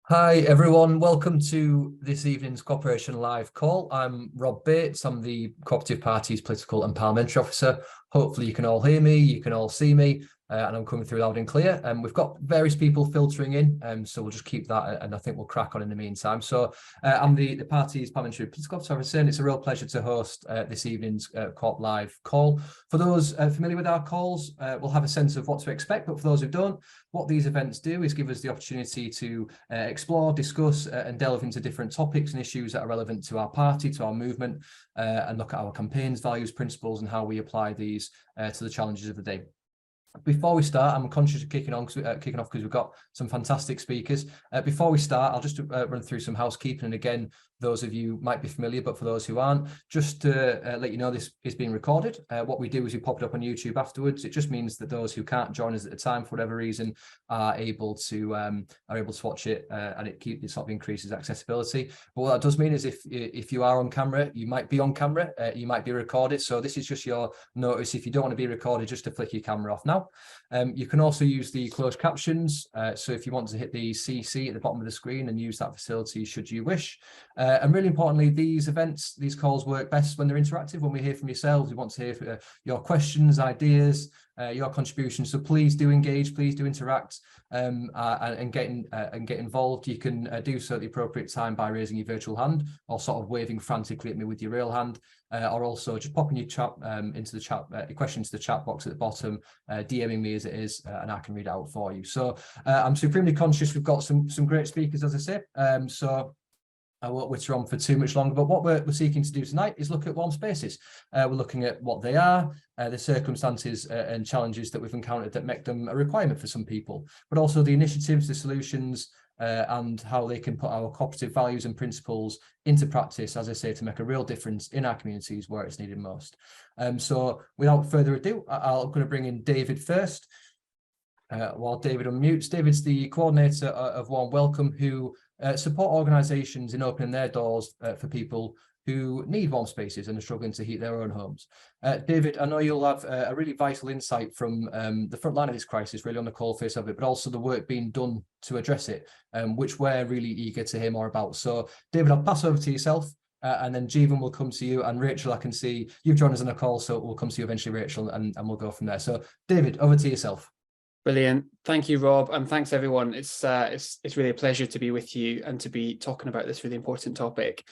Hi everyone, welcome to this evening's Cooperation Live call. I'm Rob Bates, I'm the Cooperative Party's Political and Parliamentary Officer. Hopefully you can all hear me, you can all see me, and I'm coming through loud and clear. We've got various people filtering in, so we'll just keep that, and I think we'll crack on in the meantime. So I'm the party's Parliamentary Political Officer, and it's a real pleasure to host this evening's Co-op Live call. For those familiar with our calls, we'll have a sense of what to expect, but for those who don't, what these events do is give us the opportunity to explore, discuss, and delve into different topics and issues that are relevant to our party, to our movement, and look at our campaigns, values, principles, and how we apply these to the challenges of the day. Before we start, I'm conscious of kicking off because we've got some fantastic speakers. Before we start, I'll just run through some housekeeping. And again, those of you might be familiar, but for those who aren't, just to let you know this is being recorded. What we do is we pop it up on YouTube afterwards. It just means that those who can't join us at the time for whatever reason are able to watch it, and it sort of increases accessibility. But what that does mean is if you are on camera, you might be on camera, you might be recorded. So this is just your notice. If you don't want to be recorded, just to flick your camera off now. You can also use the closed captions. So if you want to hit the CC at the bottom of the screen and use that facility should you wish. And really importantly, these events, these calls work best when they're interactive, when we hear from yourselves. We want to hear your questions, ideas, your contributions. So please do engage, please do interact, and get involved. You can do so at the appropriate time by raising your virtual hand or sort of waving frantically at me with your real hand, or also just popping your chat into the chat, your questions to the chat box at the bottom, DMing me as it is, and I can read it out for you. So I'm supremely conscious we've got some great speakers, as I say. So I won't witter on for too much longer, but what we're seeking to do tonight is look at warm spaces. We're looking at what they are, the circumstances and challenges that we've encountered that make them a requirement for some people, but also the initiatives, the solutions, and how they can put our cooperative values and principles into practice, as I say, to make a real difference in our communities where it's needed most. So without further ado, I'm going to bring in David first. While David unmutes, David's the coordinator of Warm Welcome, who support organisations in opening their doors for people who need warm spaces and are struggling to heat their own homes. David, I know you'll have a really vital insight from the front line of this crisis, really on the coalface of it, but also the work being done to address it, which we're really eager to hear more about. So, David, I'll pass over to yourself. And then Jeevan will come to you, and Rachel, I can see you've joined us on a call, so we'll come to you eventually, Rachel, and we'll go from there. So, David, over to yourself. Brilliant. Thank you, Rob, and thanks everyone. It's really a pleasure to be with you and to be talking about this really important topic.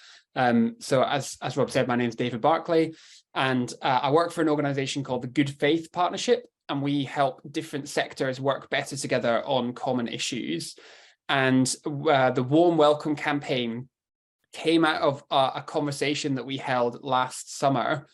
So as Rob said, my name is David Barclay, and I work for an organisation called the Good Faith Partnership, and we help different sectors work better together on common issues. And the Warm Welcome campaign came out of a conversation that we held last summer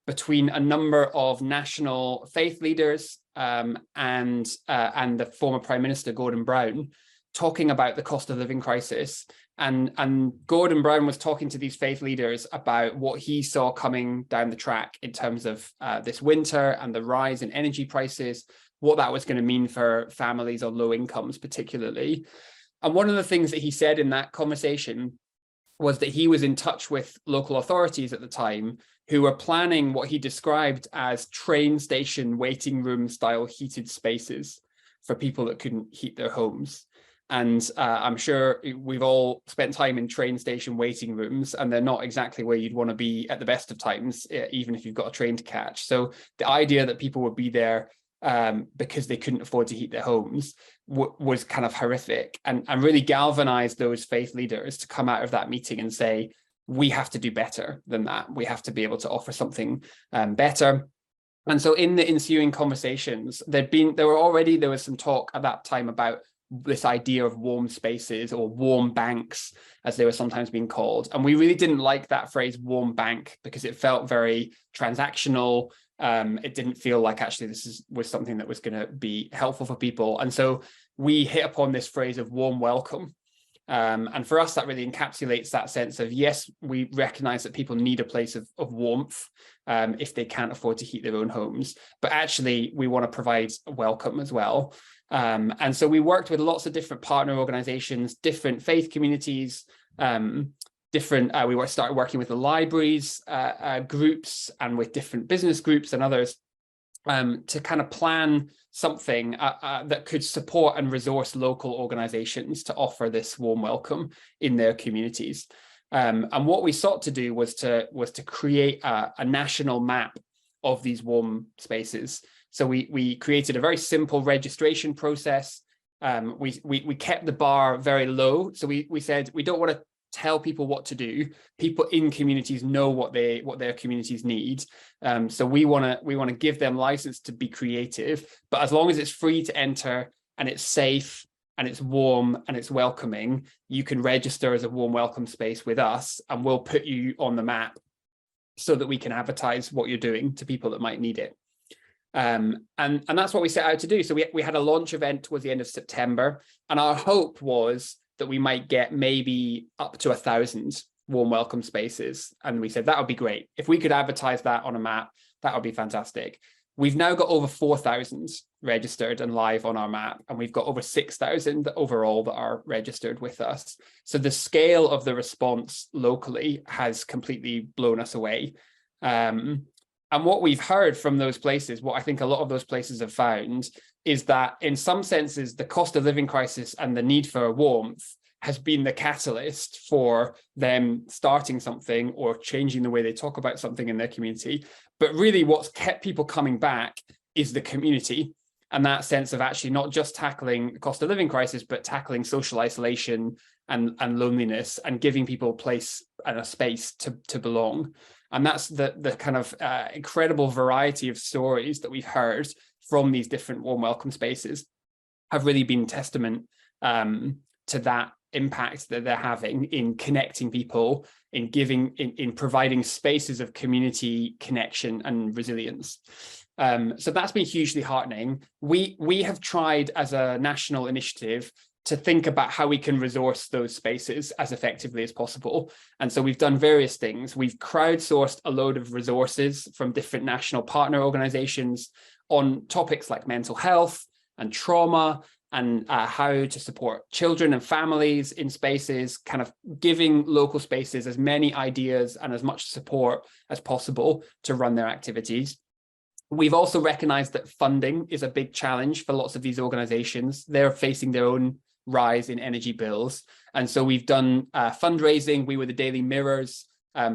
between a number of national faith leaders and the former Prime Minister, Gordon Brown, talking about the cost of living crisis. And Gordon Brown was talking to these faith leaders about what he saw coming down the track in terms of this winter and the rise in energy prices, what that was going to mean for families on low incomes particularly. And one of the things that he said in that conversation was that he was in touch with local authorities at the time who were planning what he described as train station waiting room style heated spaces for people that couldn't heat their homes. And I'm sure we've all spent time in train station waiting rooms, and they're not exactly where you'd want to be at the best of times, even if you've got a train to catch. So the idea that people would be there because they couldn't afford to heat their homes was kind of horrific, and really galvanized those faith leaders to come out of that meeting and say, we have to do better than that. We have to be able to offer something better. And so in the ensuing conversations, there was some talk at that time about this idea of warm spaces, or warm banks, as they were sometimes being called. And we really didn't like that phrase warm bank, because it felt very transactional. It didn't feel like actually this was something that was going to be helpful for people. And so we hit upon this phrase of warm welcome. And for us, that really encapsulates that sense of, yes, we recognize that people need a place of warmth if they can't afford to heat their own homes, but actually we want to provide welcome as well. And so we worked with lots of different partner organizations, different faith communities, we started working with the libraries groups and with different business groups and others to kind of plan something that could support and resource local organizations to offer this warm welcome in their communities. And what we sought to do was to create a national map of these warm spaces. So we created a very simple registration process. We kept the bar very low. So we said we don't want to tell people what to do. People in communities know what their communities need. So we want to give them license to be creative, but as long as it's free to enter and it's safe and it's warm and it's welcoming, you can register as a warm welcome space with us, and we'll put you on the map so that we can advertise what you're doing to people that might need it. And that's what we set out to do. So we had a launch event towards the end of September, and our hope was that we might get maybe up to 1,000 warm welcome spaces. And we said that would be great. If we could advertise that on a map, that would be fantastic. We've now got over 4,000 registered and live on our map, and we've got over 6,000 overall that are registered with us. So the scale of the response locally has completely blown us away. And what we've heard from those places, what I think a lot of those places have found, is that in some senses, the cost of living crisis and the need for warmth has been the catalyst for them starting something or changing the way they talk about something in their community. But really what's kept people coming back is the community, and that sense of actually not just tackling the cost of living crisis, but tackling social isolation and loneliness, and giving people a place and a space to belong. And that's the kind of incredible variety of stories that we've heard from these different warm welcome spaces have really been testament to that impact that they're having in connecting people, in providing spaces of community connection and resilience. So that's been hugely heartening. We have tried as a national initiative to think about how we can resource those spaces as effectively as possible. And so we've done various things. We've crowdsourced a load of resources from different national partner organizations on topics like mental health and trauma, and how to support children and families in spaces, kind of giving local spaces as many ideas and as much support as possible to run their activities. We've also recognized that funding is a big challenge for lots of these organizations. They're facing their own rise in energy bills. And so we've done fundraising. We were the Daily Mirror's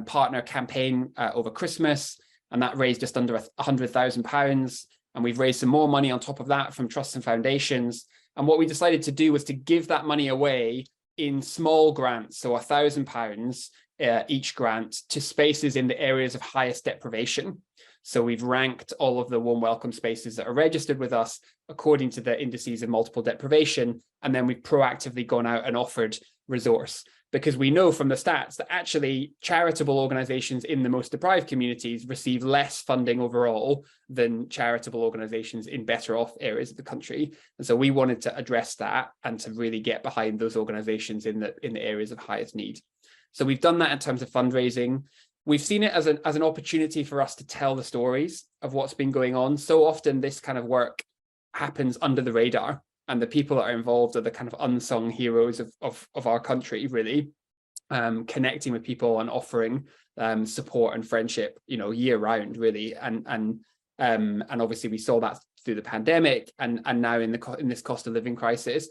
partner campaign over Christmas, and that raised just under £100,000. And we've raised some more money on top of that from trusts and foundations. And what we decided to do was to give that money away in small grants, so £1,000 each grant, to spaces in the areas of highest deprivation. So we've ranked all of the warm welcome spaces that are registered with us according to the indices of multiple deprivation. And then we've proactively gone out and offered resource, because we know from the stats that actually charitable organizations in the most deprived communities receive less funding overall than charitable organizations in better off areas of the country. And so we wanted to address that and to really get behind those organizations in the areas of highest need. So we've done that in terms of fundraising. We've seen it as an opportunity for us to tell the stories of what's been going on. So often this kind of work happens under the radar, and the people that are involved are the kind of unsung heroes of our country, really, connecting with people and offering support and friendship, year round, really. And obviously we saw that through the pandemic and now in this cost of living crisis.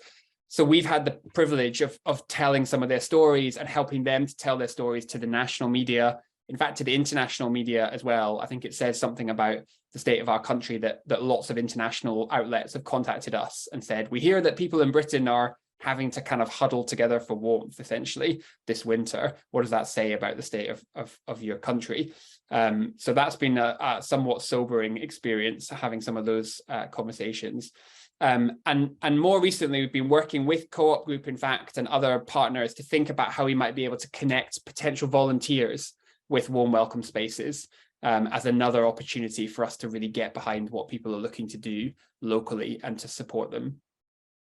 So we've had the privilege of telling some of their stories and helping them to tell their stories to the national media, in fact, to the international media as well. I think it says something about the state of our country that lots of international outlets have contacted us and said, we hear that people in Britain are having to kind of huddle together for warmth, essentially, this winter. What does that say about the state of your country? So that's been a somewhat sobering experience, having some of those conversations. And more recently, we've been working with Co-op Group, in fact, and other partners to think about how we might be able to connect potential volunteers with warm welcome spaces as another opportunity for us to really get behind what people are looking to do locally and to support them.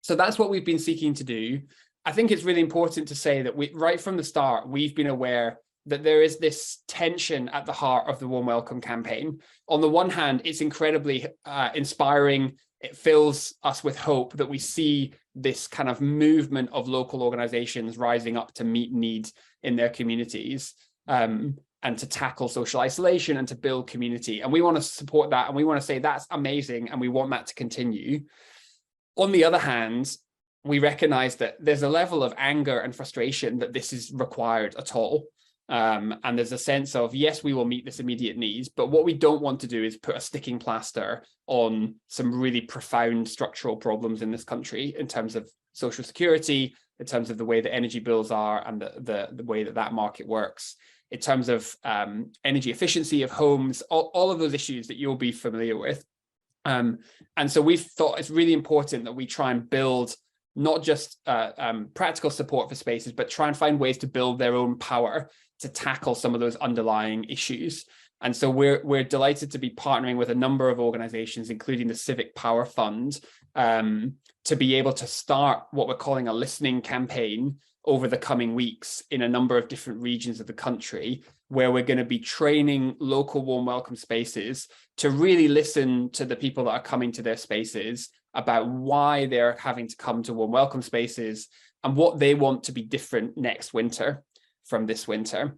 So that's what we've been seeking to do. I think it's really important to say that right from the start, we've been aware that there is this tension at the heart of the Warm Welcome campaign. On the one hand, it's incredibly inspiring. It fills us with hope that we see this kind of movement of local organizations rising up to meet needs in their communities. and to tackle social isolation and to build community. And we want to support that. And we want to say that's amazing. And we want that to continue. On the other hand, we recognize that there's a level of anger and frustration that this is required at all. And there's a sense of, yes, we will meet this immediate needs, but what we don't want to do is put a sticking plaster on some really profound structural problems in this country in terms of social security, in terms of the way that energy bills are and the way that that market works, in terms of energy efficiency of homes, all of those issues that you'll be familiar with. And so we've thought it's really important that we try and build not just practical support for spaces, but try and find ways to build their own power to tackle some of those underlying issues. And so we're delighted to be partnering with a number of organizations, including the Civic Power Fund, to be able to start what we're calling a listening campaign over the coming weeks in a number of different regions of the country, where we're going to be training local warm welcome spaces to really listen to the people that are coming to their spaces about why they're having to come to warm welcome spaces and what they want to be different next winter from this winter.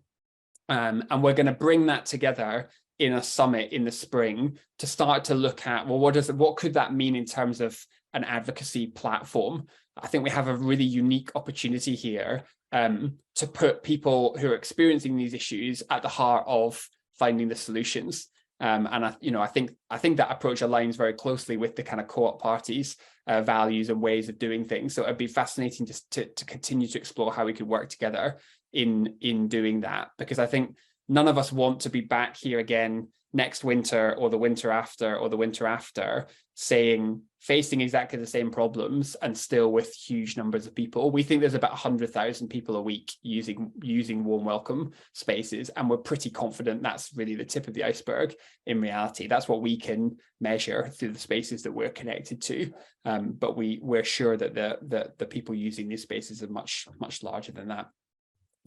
And we're going to bring that together in a summit in the spring to start to look at, well, what could that mean in terms of an advocacy platform? I think we have a really unique opportunity here to put people who are experiencing these issues at the heart of finding the solutions. And I think that approach aligns very closely with the kind of co-op parties' values and ways of doing things. So it'd be fascinating to continue to explore how we could work together in doing that, because I think none of us want to be back here again next winter or the winter after or the winter after facing exactly the same problems and still with huge numbers of people. We think there's about 100,000 people a week using warm welcome spaces, and we're pretty confident that's really the tip of the iceberg in reality. That's what we can measure through the spaces that we're connected to, but we're sure that the people using these spaces are much larger than that.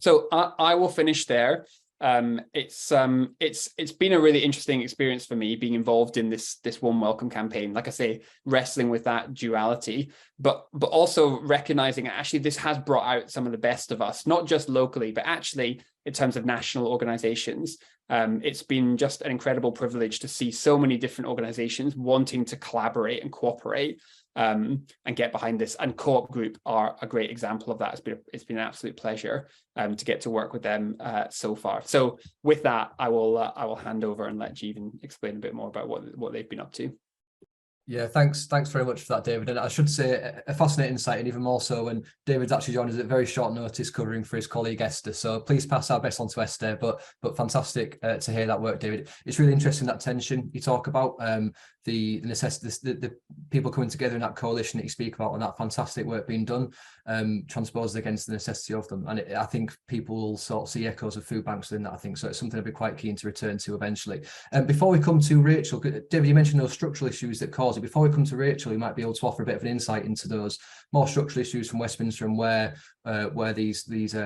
So I will finish there. It's been a really interesting experience for me being involved in this warm welcome campaign. Like I say, wrestling with that duality, but also recognizing actually this has brought out some of the best of us, not just locally, but actually in terms of national organizations. It's been just an incredible privilege to see so many different organizations wanting to collaborate and cooperate and get behind this. And Co-op Group are a great example of that. It's been an absolute pleasure to get to work with them so far. So with that, I will hand over and let Jeevan explain a bit more about what they've been up to. Yeah, thanks very much for that, David. And I should say a fascinating insight, and even more so when David's actually joined us at very short notice covering for his colleague Esther. So please pass our best on to Esther, but fantastic to hear that work, David. It's really interesting, that tension you talk about, the necessity, the people coming together in that coalition that you speak about, and that fantastic work being done, transposed against the necessity of them. And I think people will sort of see echoes of food banks within that, I think. So it's something I'd be quite keen to return to eventually. Before we come to Rachel, David, you mentioned those structural issues that cause it. Before we come to Rachel, you might be able to offer a bit of an insight into those more structural issues from Westminster and where these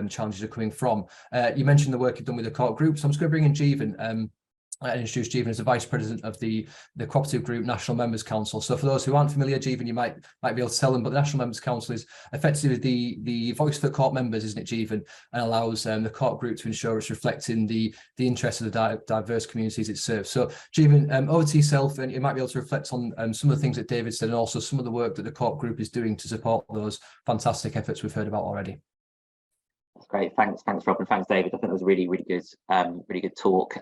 challenges are coming from. You mentioned the work you've done with the Co-op Group, so I'm just going to bring in Jeevan and introduce Jeevan as the Vice President of the Co-operative Group National Members Council. So for those who aren't familiar, Jeevan, you might be able to tell them, but the National Members Council is effectively the voice for Co-op members, isn't it, Jeevan, and allows the Co-op Group to ensure it's reflecting the interests of the diverse communities it serves. So Jeevan, over to yourself, and you might be able to reflect on some of the things that David said, and also some of the work that the Co-op Group is doing to support those fantastic efforts we've heard about already. That's great. Thanks, Rob, and thanks, David. I think that was a really good talk.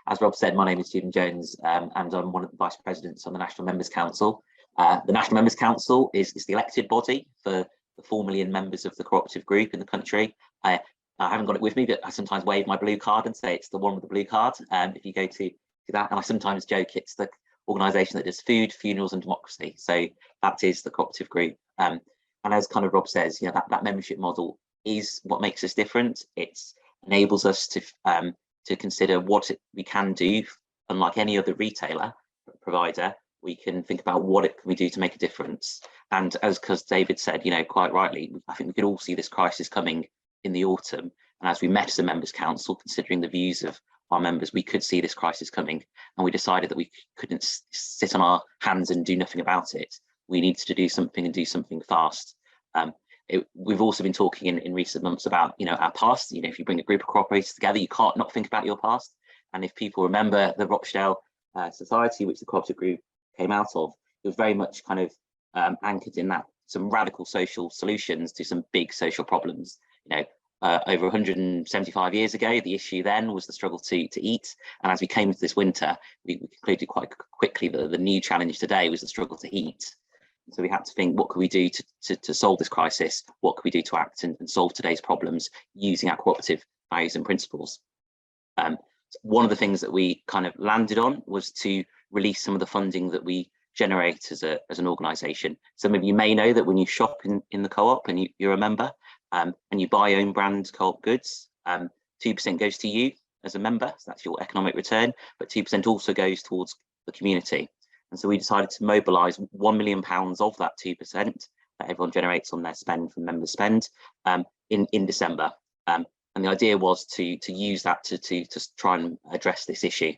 As Rob said, my name is Jeevan Jones, and I'm one of the vice presidents on the National Members Council. The National Members Council is the elected body for the 4 million members of the cooperative group in the country. I haven't got it with me, but I sometimes wave my blue card and say it's the one with the blue card. If you go to that, and I sometimes joke it's the organisation that does food, funerals, and democracy. So that is the cooperative group. And as kind of Rob says, that membership model is what makes us different. It enables us to consider what we can do. Unlike any other retailer provider, we can think about what can we do to make a difference. And because David said, quite rightly, I think we could all see this crisis coming in the autumn. And as we met as a members council, considering the views of our members, we could see this crisis coming, and we decided that we couldn't sit on our hands and do nothing about it. We needed to do something, and do something fast. we've also been talking in recent months about, our past. If you bring a group of cooperators together, you can't not think about your past. And if people remember the Rochdale Society, which the cooperative group came out of, it was very much kind of anchored in that some radical social solutions to some big social problems. Over 175 years ago, the issue then was the struggle to eat. And as we came into this winter, we concluded quite quickly that the new challenge today was the struggle to heat. So we had to think, what could we do to solve this crisis? What could we do to act and solve today's problems using our cooperative values and principles? One of the things that we kind of landed on was to release some of the funding that we generate as an organisation. Some of you may know that when you shop in the co-op and you're a member, and you buy own brand co-op goods, 2% goes to you as a member, so that's your economic return, but 2% also goes towards the community. And so we decided to mobilise £1 million of that 2% that everyone generates on their spend from member spend in December. And the idea was to use that to try and address this issue.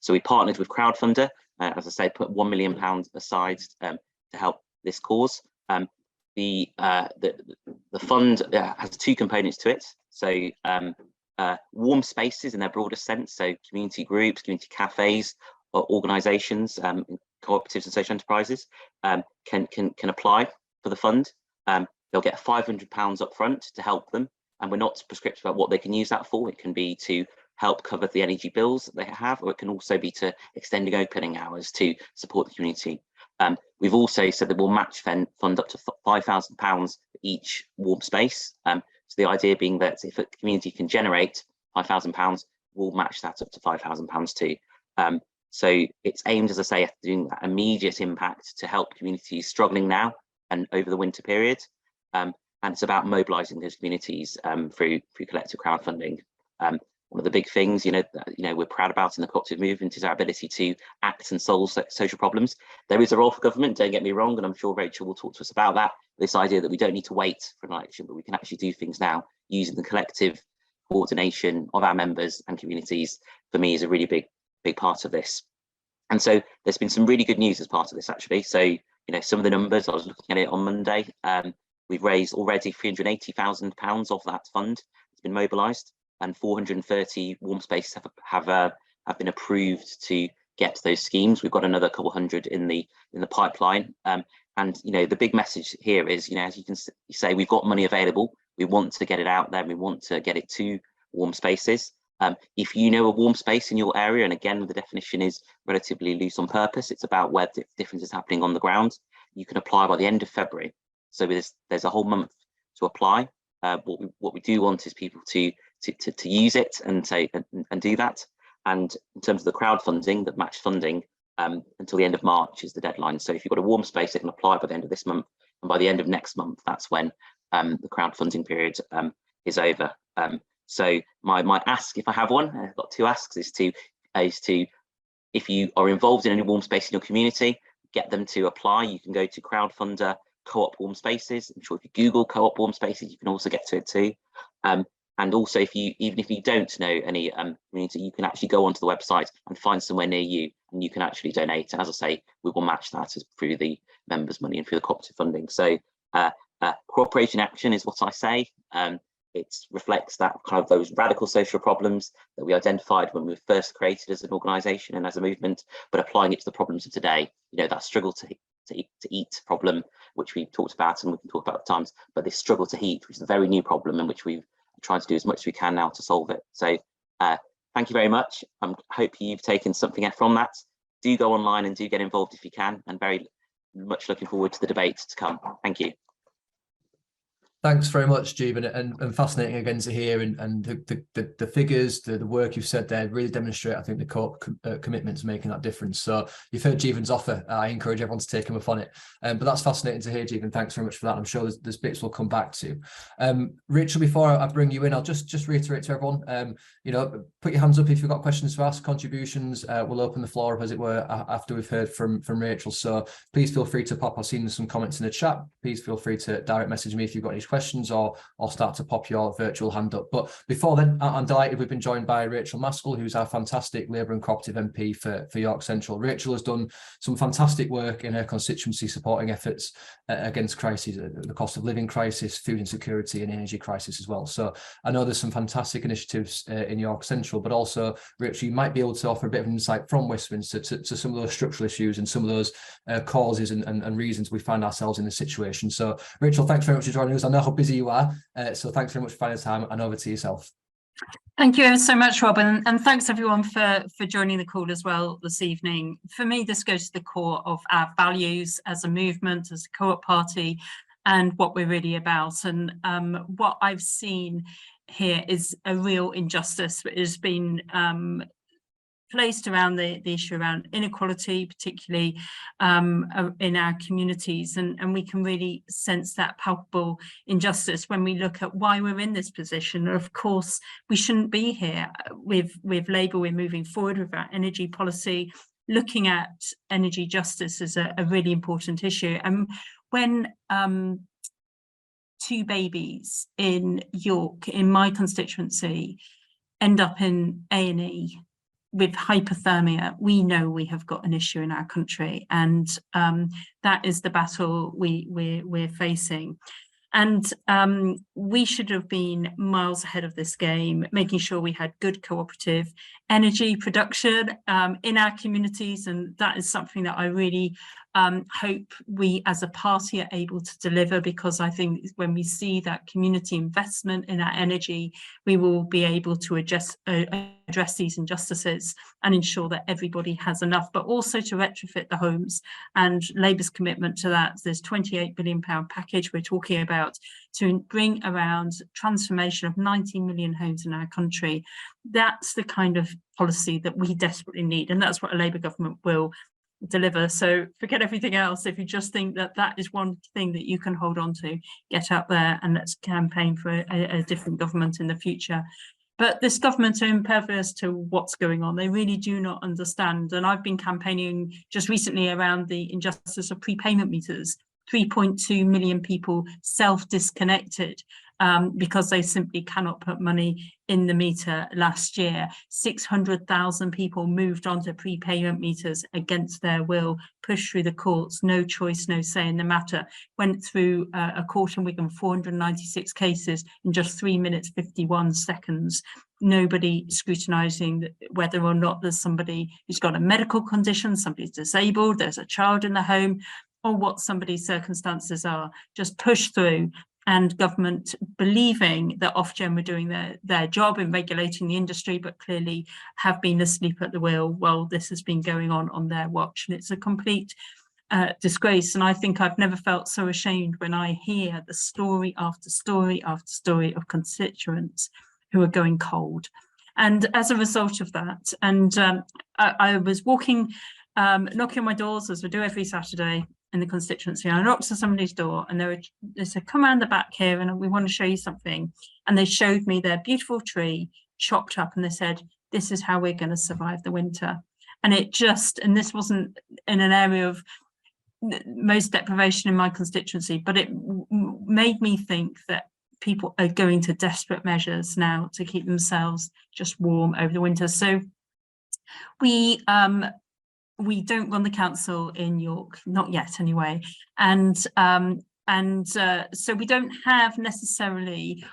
So we partnered with Crowdfunder, as I say, put £1 million aside to help this cause. The fund has two components to it. So warm spaces in their broader sense, so community groups, community cafes, or organisations, cooperatives and social enterprises can apply for the fund. They'll get £500 up front to help them, and we're not prescriptive about what they can use that for. It can be to help cover the energy bills that they have, or it can also be to extending opening hours to support the community. We've also said that we'll match fund up to £5,000 for each warm space. So the idea being that if a community can generate £5,000, we'll match that up to £5,000 too. So it's aimed, as I say, at doing that immediate impact to help communities struggling now and over the winter period. And it's about mobilising those communities through collective crowdfunding. One of the big things, we're proud about in the cooperative movement is our ability to act and solve social problems. There is a role for government, don't get me wrong, and I'm sure Rachel will talk to us about that. This idea that we don't need to wait for an election, but we can actually do things now using the collective coordination of our members and communities, for me, is a really big part of this. And so there's been some really good news as part of this, actually. So, some of the numbers, I was looking at it on Monday, we've raised already £380,000 of that fund. It's been mobilised, and 430 warm spaces have been approved to get to those schemes. We've got another couple hundred in the pipeline. And the big message here is, as you can say, we've got money available. We want to get it out there. We want to get it to warm spaces. If you know a warm space in your area, and again, the definition is relatively loose on purpose, it's about where the difference is happening on the ground, you can apply by the end of February. So there's a whole month to apply. What we do want is people to use it and do that. And in terms of the crowdfunding, the match funding, until the end of March is the deadline. So if you've got a warm space, they can apply by the end of this month, and by the end of next month, that's when the crowdfunding period is over. So my ask, if I have one, I've got two asks, is to if you are involved in any warm space in your community, get them to apply. You can go to Crowdfunder Co-op Warm Spaces. I'm sure if you Google Co-op Warm Spaces, you can also get to it too. And also, even if you don't know any community, you can actually go onto the website and find somewhere near you, and you can actually donate. And as I say, we will match that through the members' money and through the cooperative funding. So cooperation action is what I say. It reflects that kind of those radical social problems that we identified when we were first created as an organisation and as a movement, but applying it to the problems of today. That struggle to eat problem, which we talked about and we can talk about at times, but this struggle to heat, which is a very new problem in which we've tried to do as much as we can now to solve it. So thank you very much. I hope you've taken something from that. Do go online and do get involved if you can, and very much looking forward to the debate to come. Thank you. Thanks very much, Jeevan, and fascinating again to hear, and the figures, the work you've said there really demonstrate, I think, the co-op commitment to making that difference. So you've heard Jeevan's offer. I encourage everyone to take him up on it. But that's fascinating to hear, Jeevan. Thanks very much for that. I'm sure there's bits we'll come back to. Rachel, before I bring you in, I'll just reiterate to everyone, put your hands up if you've got questions to ask, contributions. We'll open the floor up, as it were, after we've heard from Rachel. So please feel free to pop. I've seen some comments in the chat. Please feel free to direct message me if you've got any questions or start to pop your virtual hand up. But before then, I'm delighted we've been joined by Rachel Maskell, who's our fantastic Labour and Cooperative MP for York Central. Rachel has done some fantastic work in her constituency supporting efforts against crises, the cost of living crisis, food insecurity and energy crisis as well. So I know there's some fantastic initiatives in York Central, but also, Rachel, you might be able to offer a bit of insight from Westminster to some of those structural issues and some of those causes and reasons we find ourselves in this situation. So Rachel, thanks very much for joining us. I know how busy you are, so thanks very much for finding time, and over to yourself. Thank you so much, Rob, and thanks everyone for joining the call as well this evening. For me, this goes to the core of our values as a movement, as a co-op party, and what we're really about. And what I've seen here is a real injustice that has been placed around the issue around inequality, particularly in our communities, and we can really sense that palpable injustice when we look at why we're in this position. Of course, we shouldn't be here. With Labour, we're moving forward with our energy policy, looking at energy justice as a really important issue. And when 2 babies in York, in my constituency, end up in A&E with hypothermia, we know we have got an issue in our country, and that is the battle we're facing. And we should have been miles ahead of this game, making sure we had good cooperative energy production in our communities, and that is something that I really hope we as a party are able to deliver, because I think when we see that community investment in our energy, we will be able to address these injustices and ensure that everybody has enough, but also to retrofit the homes. And Labour's commitment to that, there's £28 billion package we're talking about to bring around transformation of 19 million homes in our country. That's the kind of policy that we desperately need, and that's what a Labour government will deliver. So forget everything else. If you just think that that is one thing that you can hold on to, get out there and let's campaign for a different government in the future. But this government are impervious to what's going on. They really do not understand. And I've been campaigning just recently around the injustice of prepayment meters. 3.2 million people self-disconnected because they simply cannot put money in the meter last year. 600,000 people moved on to prepayment meters against their will, pushed through the courts, no choice, no say in the matter, went through a court in Wigan, 496 cases in just 3 minutes, 51 seconds. Nobody scrutinising whether or not there's somebody who's got a medical condition, somebody's disabled, there's a child in the home, or what somebody's circumstances are. Just push through, and government believing that Ofgem were doing their job in regulating the industry, but clearly have been asleep at the wheel while this has been going on their watch. And it's a complete disgrace. And I think I've never felt so ashamed when I hear the story after story after story of constituents who are going cold. And as a result of that, and I was walking, knocking on my doors, as we do every Saturday in the constituency. I knocked on somebody's door and they said, come around the back here and we want to show you something. And they showed me their beautiful tree chopped up, and they said, this is how we're going to survive the winter. And and this wasn't in an area of most deprivation in my constituency, but it made me think that people are going to desperate measures now to keep themselves just warm over the winter. So we don't run the council in York, not yet anyway, and so we don't have necessarily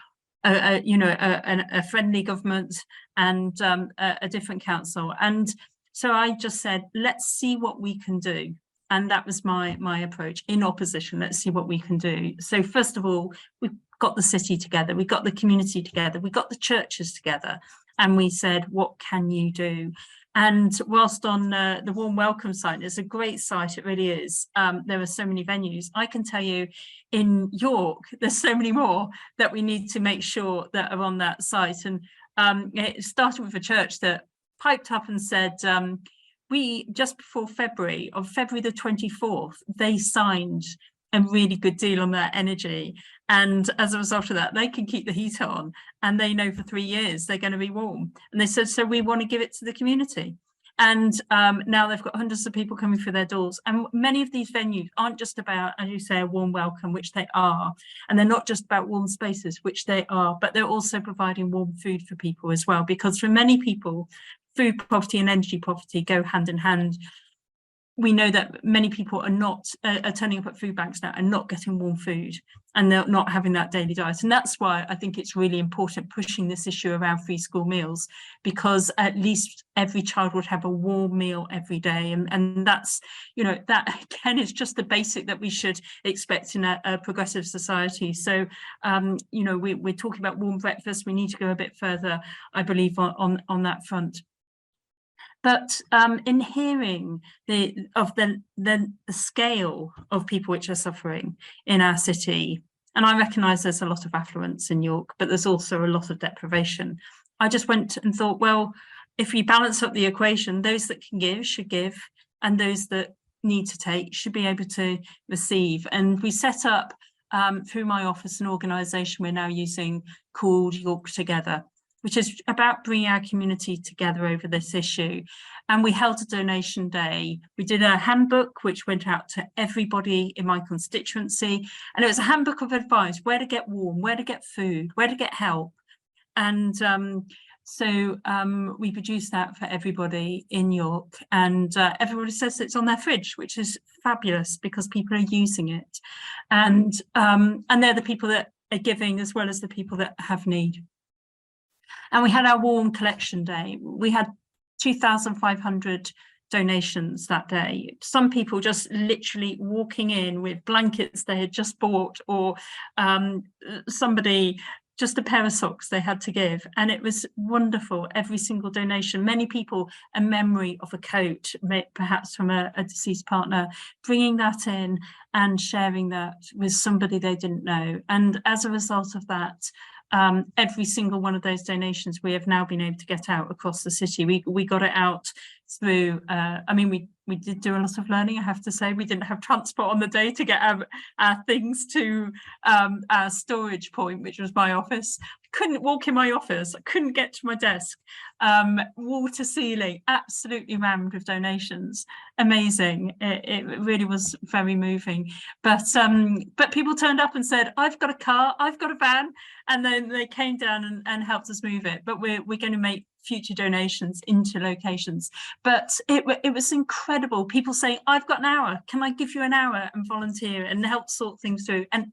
a friendly government and a different council. And so I just said, let's see what we can do. And that was my approach in opposition. Let's see what we can do. So first of all, we got the city together, we got the community together, we got the churches together, and we said, what can you do? And whilst on the warm welcome site, it's a great site, it really is. There are so many venues. I can tell you in York, there's so many more that we need to make sure that are on that site. And it started with a church that piped up and said, we, just before February, on February the 24th, they signed a really good deal on their energy. And as a result of that, they can keep the heat on, and they know for 3 years they're going to be warm. And they said, so we want to give it to the community. And now they've got hundreds of people coming through their doors. And many of these venues aren't just about, as you say, a warm welcome, which they are, and they're not just about warm spaces, which they are, but they're also providing warm food for people as well, because for many people, food poverty and energy poverty go hand in hand. We know that many people are turning up at food banks now and not getting warm food, and they're not having that daily diet. And that's why I think it's really important pushing this issue around free school meals, because at least every child would have a warm meal every day. And that's, you know, that again is just the basic that we should expect in a progressive society. So, you know, we're talking about warm breakfast. We need to go a bit further, I believe, on that front. But in hearing the scale of people which are suffering in our city, and I recognise there's a lot of affluence in York, but there's also a lot of deprivation, I just went and thought, well, if we balance up the equation, those that can give should give, and those that need to take should be able to receive. And we set up through my office an organisation we're now using called York Together, which is about bringing our community together over this issue. And we held a donation day. We did a handbook which went out to everybody in my constituency. And it was a handbook of advice, where to get warm, where to get food, where to get help. And so we produced that for everybody in York. And everybody says it's on their fridge, which is fabulous because people are using it. And they're the people that are giving as well as the people that have need. And we had our warm collection day. We had 2,500 donations that day. Some people just literally walking in with blankets they had just bought, or somebody just a pair of socks they had to give. And it was wonderful, every single donation. Many people a memory of a coat, perhaps from a deceased partner, bringing that in and sharing that with somebody they didn't know. And as a result of that, every single one of those donations we have now been able to get out across the city. We got it out through, I mean, we did do a lot of learning, I have to say. We didn't have transport on the day to get our things to our storage point, which was my office. I couldn't walk in my office, I couldn't get to my desk. Wall to ceiling, absolutely rammed with donations. Amazing. It really was very moving. But people turned up and said, I've got a car, I've got a van, and then they came down and helped us move it. But we're going to make future donations into locations. But it was incredible. People saying, I've got an hour, can I give you an hour and volunteer and help sort things through? And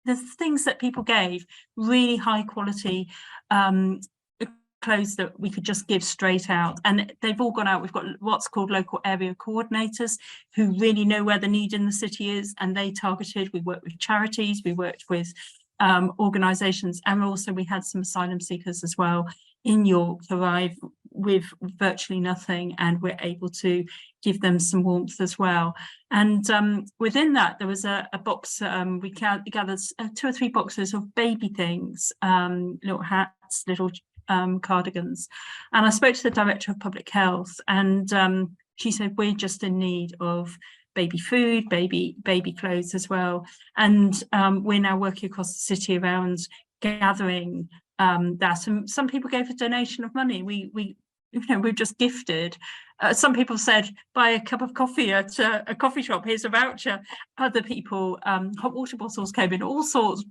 the things that people gave, really high quality clothes that we could just give straight out, and they've all gone out. We've got what's called local area coordinators who really know where the need in the city is, and they targeted. We worked with charities, we worked with organisations, and also we had some asylum seekers as well in York arrive with virtually nothing, and we're able to give them some warmth as well. And within that, there was a box, we gathered 2 or 3 boxes of baby things, little hats, little cardigans. And I spoke to the Director of Public Health, and she said, we're just in need of baby food, baby clothes as well. And we're now working across the city around gathering that. And some people gave a donation of money. We've just gifted. Some people said, buy a cup of coffee at a coffee shop, here's a voucher. Other people, hot water bottles came in, all sorts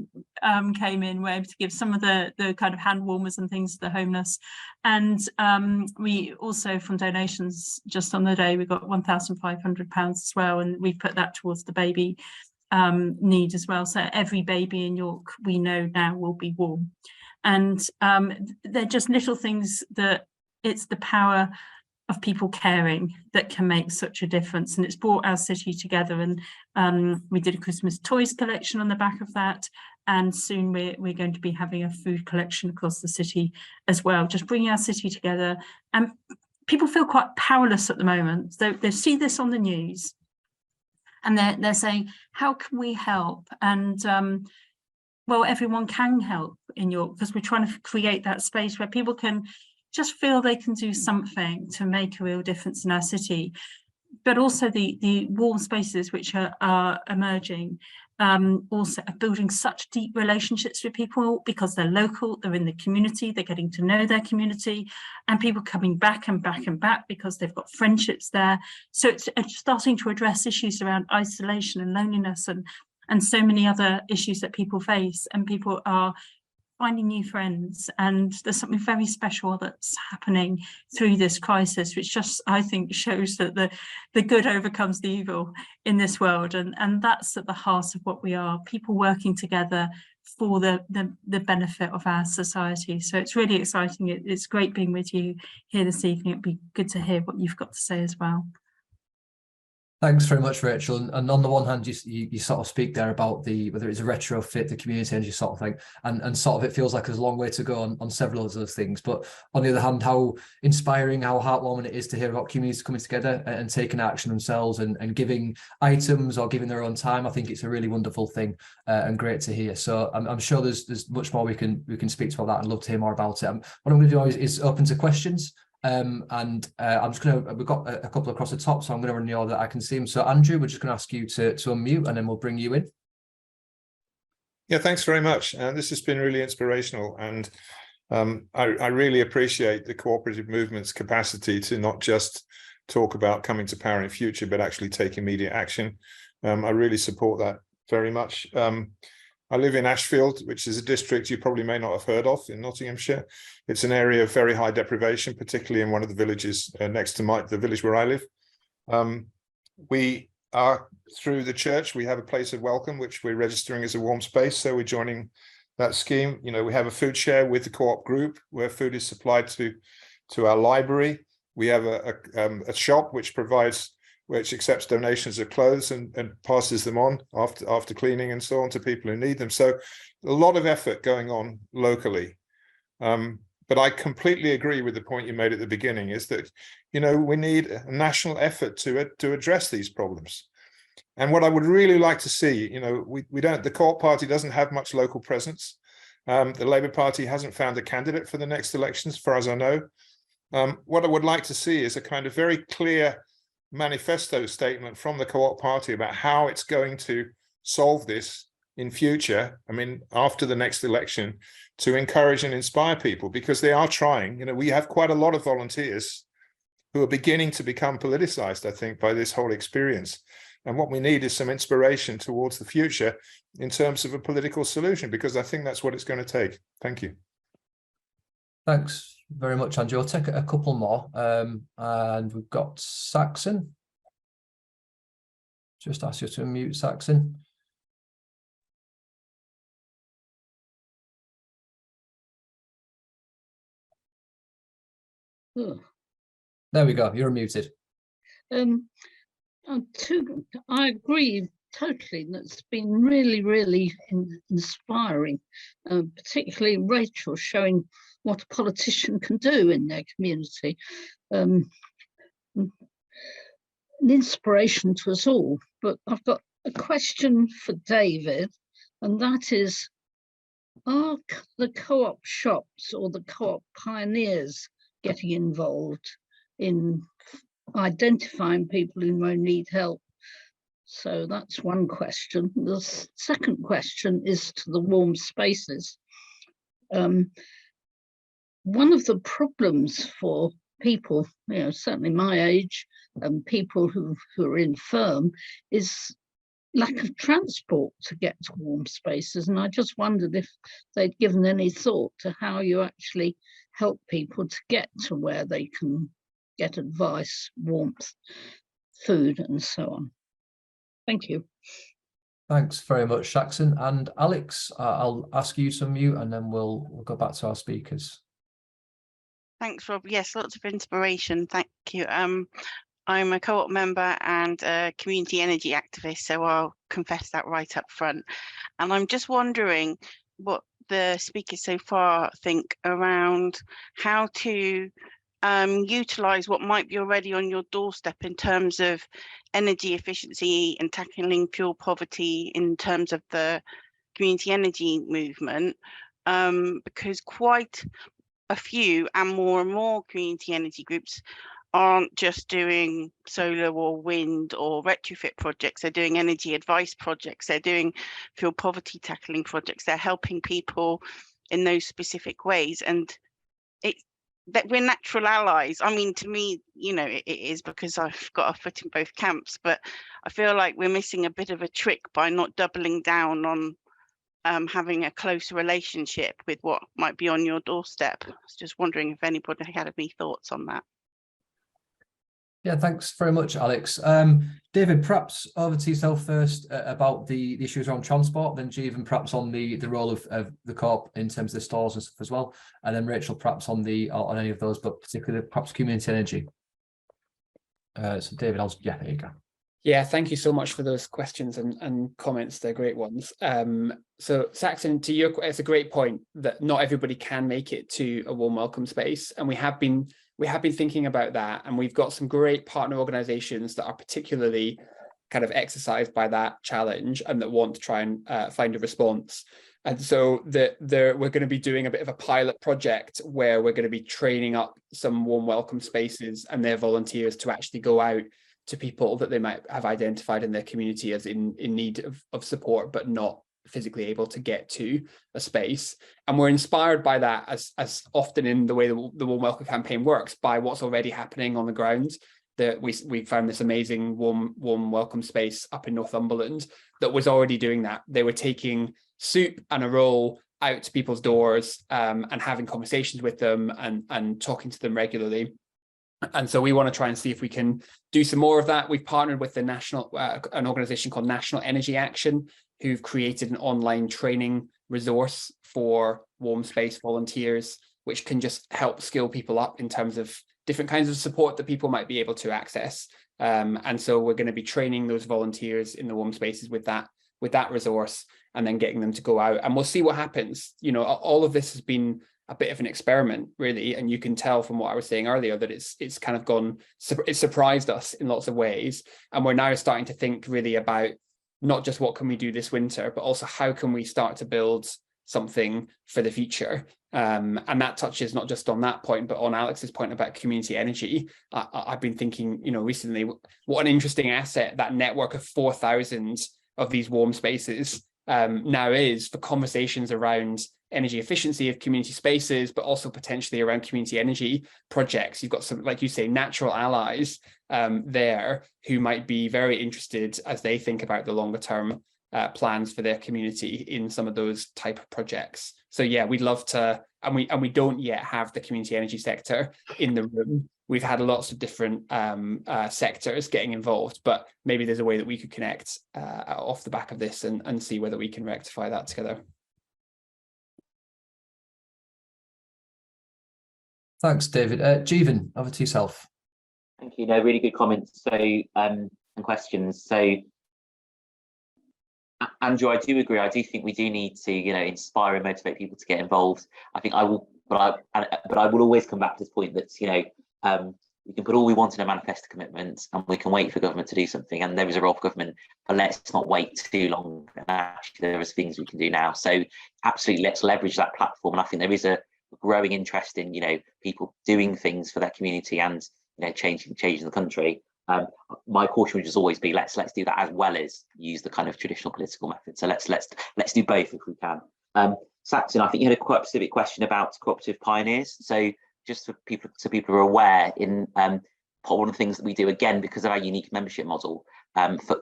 came in. We're able to give some of the kind of hand warmers and things to the homeless. And we also, from donations just on the day, we got £1,500 as well, and we put that towards the baby need as well. So every baby in York we know now will be warm. And they're just little things that it's the power of people caring that can make such a difference. And it's brought our city together. And we did a Christmas toys collection on the back of that. And soon we're going to be having a food collection across the city as well, just bringing our city together. And people feel quite powerless at the moment. They see this on the news and they're saying, how can we help? And well, everyone can help in York, because we're trying to create that space where people can just feel they can do something to make a real difference in our city. But also the warm spaces which are emerging. also building such deep relationships with people because they're local, they're in the community, they're getting to know their community, and people coming back and back and back because they've got friendships there. So it's starting to address issues around isolation and loneliness and so many other issues that people face, and people are finding new friends, and there's something very special that's happening through this crisis, which just, I think, shows that the good overcomes the evil in this world, and that's at the heart of what we are, people working together for the benefit of our society. So it's really exciting. It's great being with you here this evening. It'd be good to hear what you've got to say as well. Thanks very much, Rachel. And on the one hand, you sort of speak there about whether it's a retrofit, the community energy sort of thing, and sort of it feels like there's a long way to go on several of those things. But on the other hand, how inspiring, how heartwarming it is to hear about communities coming together and taking action themselves and giving items or giving their own time. I think it's a really wonderful thing and great to hear. So I'm sure there's much more we can speak about that and love to hear more about it. What I'm going to do is open to questions. I'm just we've got a couple across the top, so I'm going to run the order that I can see them. So Andrew, we're just going to ask you to unmute, and then we'll bring you in. Yeah, thanks very much. This has been really inspirational, and I really appreciate the cooperative movement's capacity to not just talk about coming to power in future, but actually take immediate action. I really support that very much. I live in Ashfield, which is a district you probably may not have heard of in Nottinghamshire. It's an area of very high deprivation, particularly in one of the villages next to the village where I live. We are, through the church, we have a place of welcome, which we're registering as a warm space. So we're joining that scheme. You know, we have a food share with the co-op group where food is supplied to our library. We have a shop which accepts donations of clothes and passes them on after cleaning and so on to people who need them. So a lot of effort going on locally. But I completely agree with the point you made at the beginning, is that, you know, we need a national effort to address these problems. And what I would really like to see, you know, the Co-op Party doesn't have much local presence. The Labour Party hasn't found a candidate for the next elections, as far as I know. What I would like to see is a kind of very clear manifesto statement from the Co-op Party about how it's going to solve this in future, I mean, after the next election, to encourage and inspire people, because they are trying. You know, we have quite a lot of volunteers who are beginning to become politicized, I think, by this whole experience. And what we need is some inspiration towards the future in terms of a political solution, because I think that's what it's going to take. Thank you. Thanks very much, Andrew. I'll take a couple more. And we've got Saxon. Just ask you to unmute, Saxon. Oh. There we go. You're muted. I agree totally. That's been really, really inspiring, particularly Rachel showing what a politician can do in their community. An inspiration to us all. But I've got a question for David, and that is, are the co-op shops or the co-op pioneers getting involved in identifying people who may need help? So that's one question. The second question is to the warm spaces. One of the problems for people, you know, certainly my age, and people who are infirm, is lack of transport to get to warm spaces. And I just wondered if they'd given any thought to how you actually help people to get to where they can get advice, warmth, food, and so on. Thank you. Thanks very much, Saxon. And Alex, I'll ask you to mute, and then we'll go back to our speakers. Thanks, Rob. Yes, lots of inspiration. Thank you. I'm a co-op member and a community energy activist, so I'll confess that right up front. And I'm just wondering what the speakers so far think around how to utilise what might be already on your doorstep in terms of energy efficiency and tackling fuel poverty in terms of the community energy movement, because quite a few and more community energy groups aren't just doing solar or wind or retrofit projects. They're doing energy advice projects. They're doing fuel poverty tackling projects. They're helping people in those specific ways. And that we're natural allies. I mean, to me, you know, it is, because I've got a foot in both camps, but I feel like we're missing a bit of a trick by not doubling down on having a close relationship with what might be on your doorstep. I was just wondering if anybody had any thoughts on that. Yeah, thanks very much, Alex. David, perhaps over to yourself first about the issues around transport, then Jeevan perhaps on the role of the Co-op in terms of the stores and stuff as well, and then Rachel perhaps on any of those, but particularly perhaps community energy. So David, there you go. Yeah, thank you so much for those questions and comments. They're great ones. So Saxon, to your, it's a great point that not everybody can make it to a warm welcome space, and we have been thinking about that, and we've got some great partner organizations that are particularly kind of exercised by that challenge and that want to try and find a response. And so we're going to be doing a bit of a pilot project where we're going to be training up some warm welcome spaces and their volunteers to actually go out to people that they might have identified in their community as in need of support, but not physically able to get to a space. And we're inspired by that, as often in the way the Warm Welcome campaign works, by what's already happening on the ground. That we found this amazing warm welcome space up in Northumberland that was already doing that. They were taking soup and a roll out to people's doors and having conversations with them and talking to them regularly. And so we want to try and see if we can do some more of that. We've partnered with the an organization called National Energy Action, who've created an online training resource for warm space volunteers, which can just help skill people up in terms of different kinds of support that people might be able to access. And so we're going to be training those volunteers in the warm spaces with that resource, and then getting them to go out, and we'll see what happens. You know, all of this has been a bit of an experiment, really, and you can tell from what I was saying earlier that it's kind of it surprised us in lots of ways, and we're now starting to think really about not just what can we do this winter, but also how can we start to build something for the future. And that touches not just on that point, but on Alex's point about community energy. I've been thinking, you know, recently, what an interesting asset that network of 4,000 of these warm spaces now is for conversations around energy efficiency of community spaces, but also potentially around community energy projects. You've got some, like you say, natural allies there who might be very interested as they think about the longer term plans for their community in some of those type of projects. So yeah, we'd love to, and we don't yet have the community energy sector in the room. We've had lots of different sectors getting involved, but maybe there's a way that we could connect off the back of this and see whether we can rectify that together. Thanks, David. Jeevan, over to yourself. Thank you. No, really good comments. So and questions. So Andrew, I do agree. I do think we do need to, you know, inspire and motivate people to get involved. I think I will, but I will always come back to this point that, you know, we can put all we want in a manifesto commitment, and we can wait for government to do something, and there is a role for government, but let's not wait too long. And actually, there is things we can do now. So absolutely, let's leverage that platform. And I think there is a growing interest in, you know, people doing things for their community and, you know, changing the country. My caution would just always be let's do that as well as use the kind of traditional political method. So let's do both if we can. Saxon, I think you had a quite specific question about cooperative pioneers. So just for people, so people are aware, in one of the things that we do, again because of our unique membership model,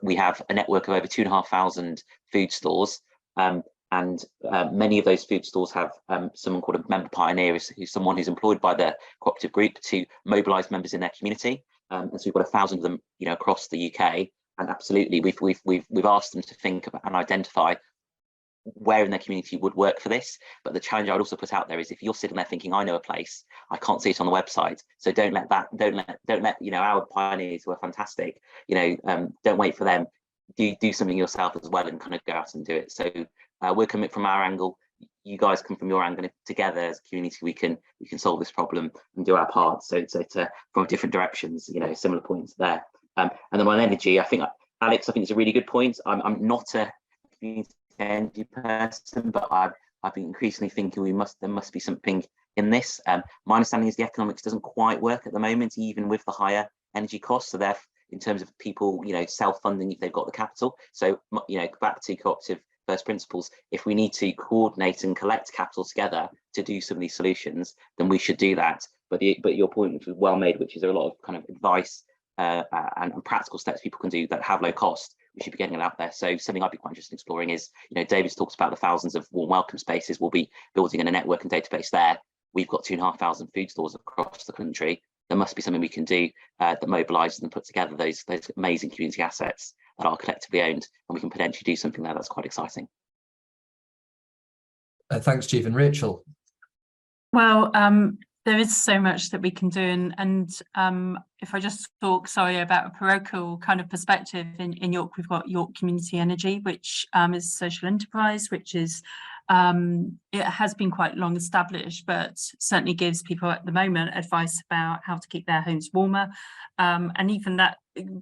we have a network of over 2,500 food stores. And many of those food stores have someone called a member pioneer, who's someone who's employed by the cooperative group to mobilise members in their community. And so we've got 1,000 of them, you know, across the UK. And absolutely, we've asked them to think about and identify where in their community would work for this. But the challenge I would also put out there is, if you're sitting there thinking, I know a place, I can't see it on the website. So don't let you know, our pioneers who are fantastic, you know, don't wait for them. Do something yourself as well and kind of go out and do it. So we're coming from our angle, you guys come from your angle, and together as a community we can solve this problem and do our part. So from different directions, you know, similar points there. And then on energy, I think Alex, it's a really good point. I'm not a community energy person, but I've been increasingly thinking there must be something in this. My understanding is the economics doesn't quite work at the moment, even with the higher energy costs. So therefore, in terms of people, self-funding if they've got the capital. So, back to cooperative first principles, if we need to coordinate and collect capital together to do some of these solutions, then we should do that. But your point, which was well made, which is there are a lot of kind of advice and practical steps people can do that have low cost. We should be getting it out there. So something I'd be quite interested in exploring is, David's talks about the thousands of warm welcome spaces. We'll be building in a network and database there. We've got 2,500 food stores across the country. There must be something we can do that mobilises and put together those amazing community assets that are collectively owned, and we can potentially do something there that's quite exciting. Thanks, Chief. And Rachel? Well, there is so much that we can do, and if I just talk, about a parochial kind of perspective, in York, we've got York Community Energy, which is a social enterprise, which is it has been quite long established, but certainly gives people at the moment advice about how to keep their homes warmer, and even that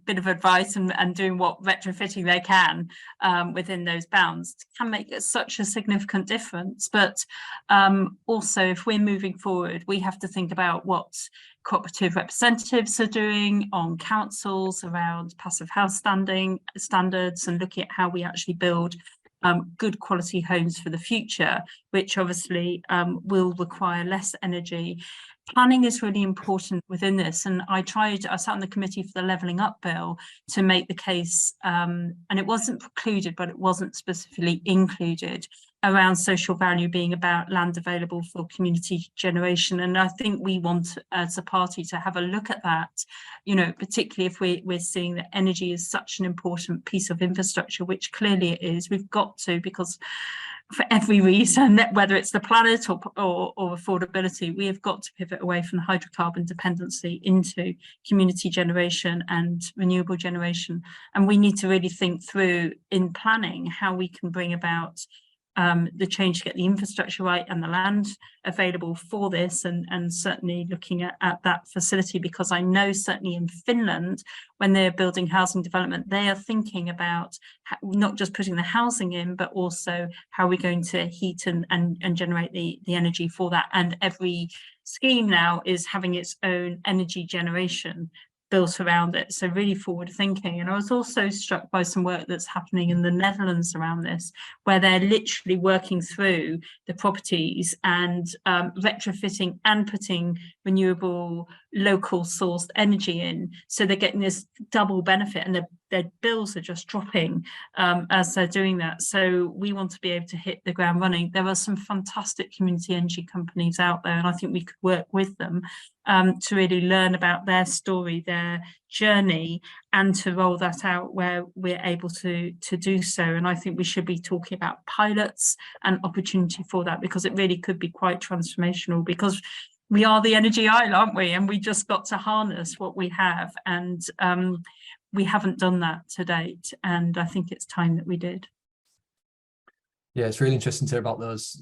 bit of advice and doing what retrofitting they can within those bounds can make such a significant difference. But also, if we're moving forward, we have to think about what cooperative representatives are doing on councils around passive house standards, and looking at how we actually build good quality homes for the future, which obviously will require less energy. Planning is really important within this, and I sat on the committee for the Levelling Up bill to make the case, and it wasn't precluded, but it wasn't specifically included, around social value being about land available for community generation. And I think we want, as a party, to have a look at that, particularly if we're seeing that energy is such an important piece of infrastructure, which clearly it is. We've got to, because for every reason, whether it's the planet or affordability, we have got to pivot away from hydrocarbon dependency into community generation and renewable generation. And we need to really think through, in planning, how we can bring about the change to get the infrastructure right and the land available for this, and certainly looking at that facility, because I know certainly in Finland, when they're building housing development, they are thinking about not just putting the housing in, but also how we're going to heat and generate the energy for that. And every scheme now is having its own energy generation built around it, so really forward thinking. And I was also struck by some work that's happening in the Netherlands around this, where they're literally working through the properties and retrofitting and putting renewable local sourced energy in, so they're getting this double benefit, and their bills are just dropping as they're doing that. So we want to be able to hit the ground running. There are some fantastic community energy companies out there, and I think we could work with them to really learn about their story, their journey, and to roll that out where we're able to do so. And I think we should be talking about pilots and opportunity for that, because it really could be quite transformational, because we are the energy isle, aren't we? And we just got to harness what we have, and we haven't done that to date, and I think it's time that we did. Yeah, it's really interesting to hear about those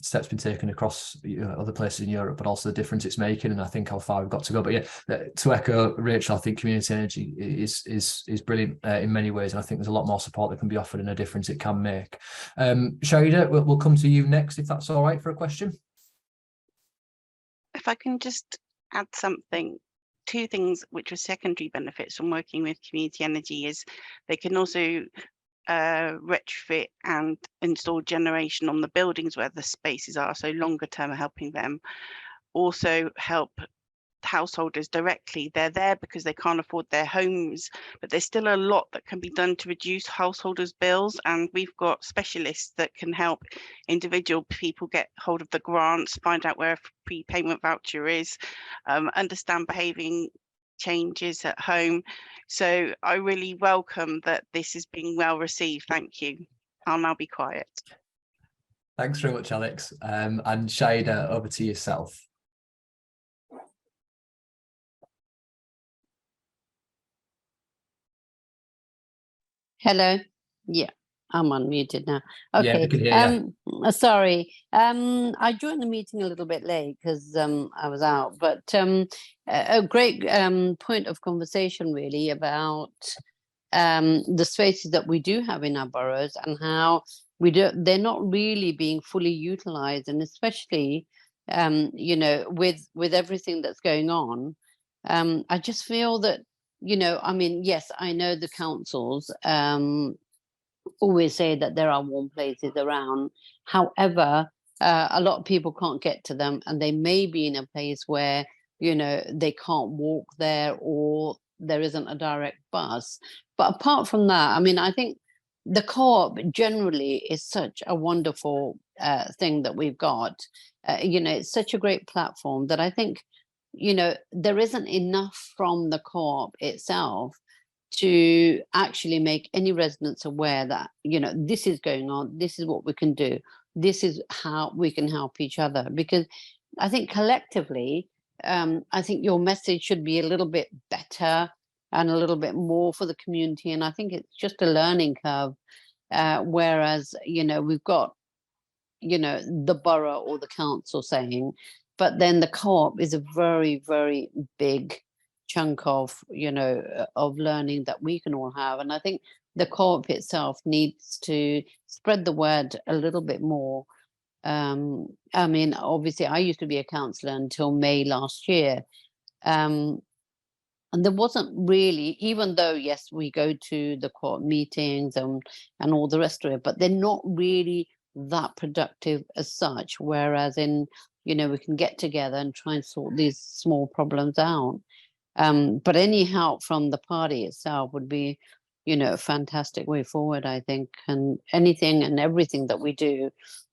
steps been taken across other places in Europe, but also the difference it's making, and I think how far we've got to go. But yeah, to echo Rachel, I think community energy is brilliant in many ways, and I think there's a lot more support that can be offered and a difference it can make. Shaida, we'll come to you next, if that's all right, for a question. If I can just add something, two things which are secondary benefits from working with community energy is they can also retrofit and install generation on the buildings where the spaces are, so longer term helping them. Also help householders directly. They're there because they can't afford their homes, but there's still a lot that can be done to reduce householders' bills, and we've got specialists that can help individual people get hold of the grants, find out where a prepayment voucher is, understand behaving changes at home. So I really welcome that this is being well received. Thank you. I'll now be quiet. Thanks very much, Alex. And Shaida, over to yourself. Hello. Yeah, I'm unmuted now. Okay. Yeah, we can hear you. Sorry. I joined the meeting a little bit late because I was out, but a great point of conversation really about the spaces that we do have in our boroughs and how they're not really being fully utilized, and especially you know, with everything that's going on, I just feel that, you know, I mean, yes, I know the councils always say that there are warm places around. However, a lot of people can't get to them, and they may be in a place where, you know, they can't walk there, or there isn't a direct bus. But apart from that, I mean, I think the co-op generally is such a wonderful thing that we've got. You know, it's such a great platform that I think, you know, there isn't enough from the co-op itself to actually make any residents aware that, you know, this is going on, this is what we can do, this is how we can help each other. Because I think collectively, I think your message should be a little bit better and a little bit more for the community. And I think it's just a learning curve. Whereas, you know, we've got, you know, the borough or the council saying, but then the co-op is a very, very big chunk of, you know, of learning that we can all have. And I think the co-op itself needs to spread the word a little bit more. I mean, obviously I used to be a councillor until May last year. And there wasn't really, even though, yes, we go to the co-op meetings and all the rest of it, but they're not really that productive as such. Whereas in, you know, we can get together and try and sort these small problems out. But any help from the party itself would be, you know, a fantastic way forward, I think. And anything and everything that we do,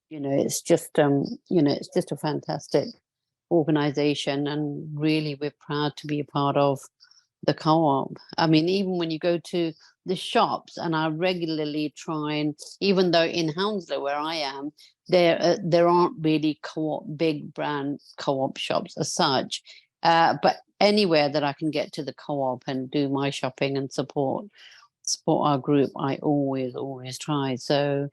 you know, it's just, you know, it's just a fantastic organization. And really, we're proud to be a part of the co-op. I mean, even when you go to the shops, and I regularly try and, even though in Hounslow where I am, there aren't really co-op, big brand co-op shops as such, but anywhere that I can get to the co-op and do my shopping and support our group, I always try. So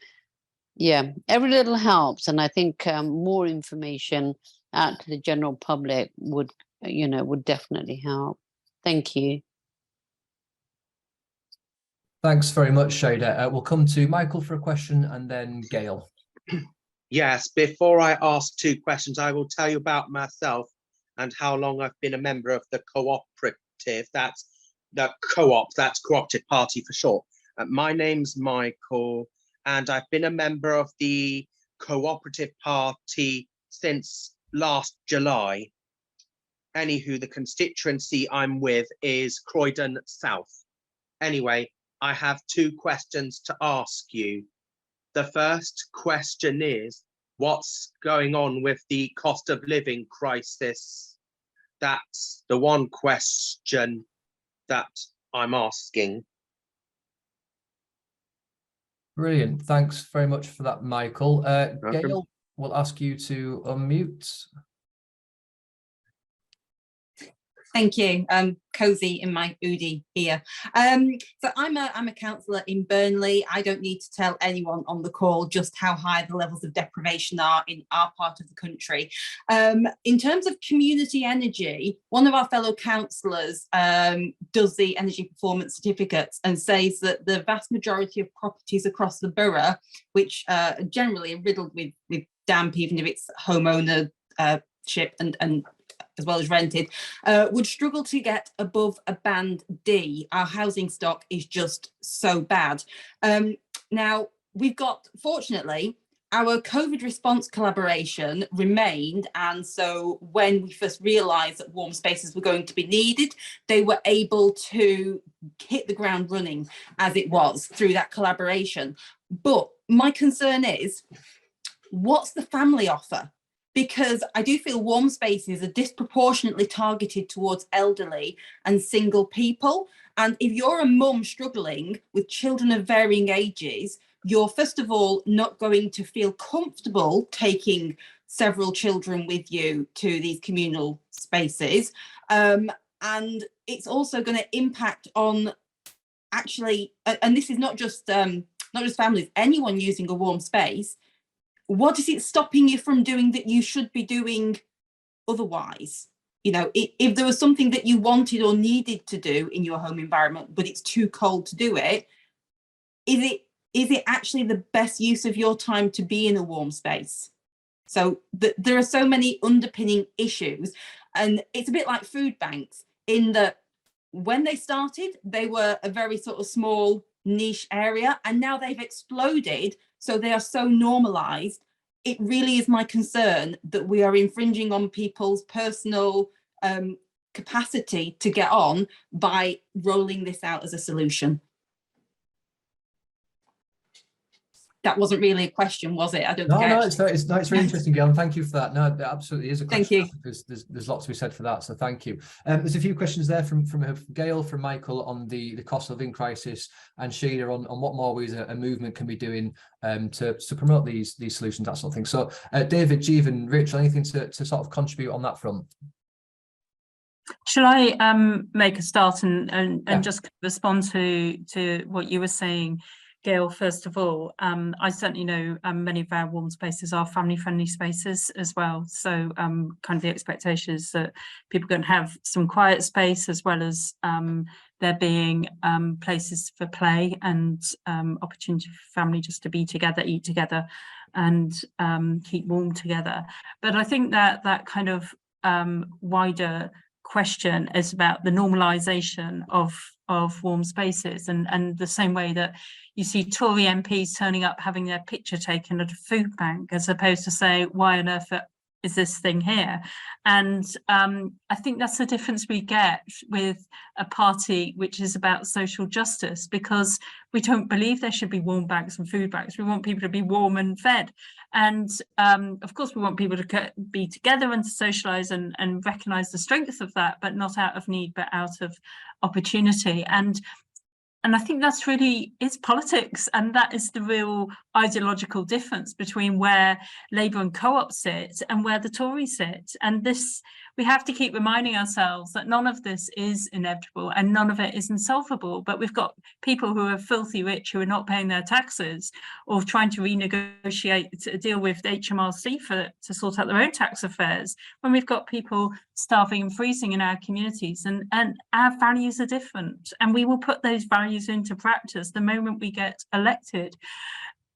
yeah, every little helps. And I think more information out to the general public would, you know, would definitely help. Thank you. Thanks very much, Shada. We'll come to Michael for a question and then Gail. Yes, before I ask two questions, I will tell you about myself and how long I've been a member of the Co-operative. That's the co-op, that's Cooperative Party for short. My name's Michael, and I've been a member of the Cooperative Party since last July. Anywho, the constituency I'm with is Croydon South. Anyway, I have two questions to ask you. The first question is, what's going on with the cost of living crisis? That's the one question that I'm asking. Brilliant. Thanks very much for that, Michael. Gail, we'll ask you to unmute. Thank you. Cozy in my Udi here. So I'm a councillor in Burnley. I don't need to tell anyone on the call just how high the levels of deprivation are in our part of the country. In terms of community energy, one of our fellow councillors does the energy performance certificates and says that the vast majority of properties across the borough, which are generally riddled with damp, even if it's homeownership and as well as rented, would struggle to get above a band D. Our housing stock is just so bad. Now, we've got, fortunately, our COVID response collaboration remained, and so when we first realised that warm spaces were going to be needed, they were able to hit the ground running as it was through that collaboration. But my concern is, what's the family offer? Because I do feel warm spaces are disproportionately targeted towards elderly and single people. And if you're a mum struggling with children of varying ages, you're first of all not going to feel comfortable taking several children with you to these communal spaces. And it's also going to impact on actually, and this is not just families, anyone using a warm space. What is it stopping you from doing that you should be doing otherwise? You know, if there was something that you wanted or needed to do in your home environment, but it's too cold to do it, is it actually the best use of your time to be in a warm space? So there are so many underpinning issues, and it's a bit like food banks in that when they started, they were a very sort of small niche area, and now they've exploded. So they are so normalized. It really is my concern that we are infringing on people's personal capacity to get on by rolling this out as a solution. That wasn't really a question, was it? I don't think it's really interesting, Gail, and thank you for that. No, there absolutely is a question. Thank you. There's lots to be said for that, so thank you. There's a few questions there from Gail, from Michael on the cost of living crisis, and Sheila on what more ways a movement can be doing to promote these solutions, that sort of thing. So David, Jeevan, Rachel, anything to sort of contribute on that front? Shall I make a start and just respond to what you were saying, Gail? First of all, I certainly know many of our warm spaces are family-friendly spaces as well. So kind of the expectation is that people are going to have some quiet space, as well as there being places for play and opportunity for family just to be together, eat together, and keep warm together. But I think that kind of wider question is about the normalization of warm spaces, and the same way that you see Tory MPs turning up having their picture taken at a food bank, as opposed to say, why on earth is this thing here? And I think that's the difference we get with a party which is about social justice, because we don't believe there should be warm banks and food banks. We want people to be warm and fed. And of course, we want people to be together and to socialise and recognise the strength of that, but not out of need, but out of opportunity. And I think that's really is politics, and that is the real ideological difference between where Labour and Co-op sit and where the Tories sit. And this, we have to keep reminding ourselves that none of this is inevitable and none of it is insolvable. But we've got people who are filthy rich who are not paying their taxes, or trying to renegotiate a deal with HMRC to sort out their own tax affairs, when we've got people starving and freezing in our communities. And our values are different, and we will put those values into practice the moment we get elected.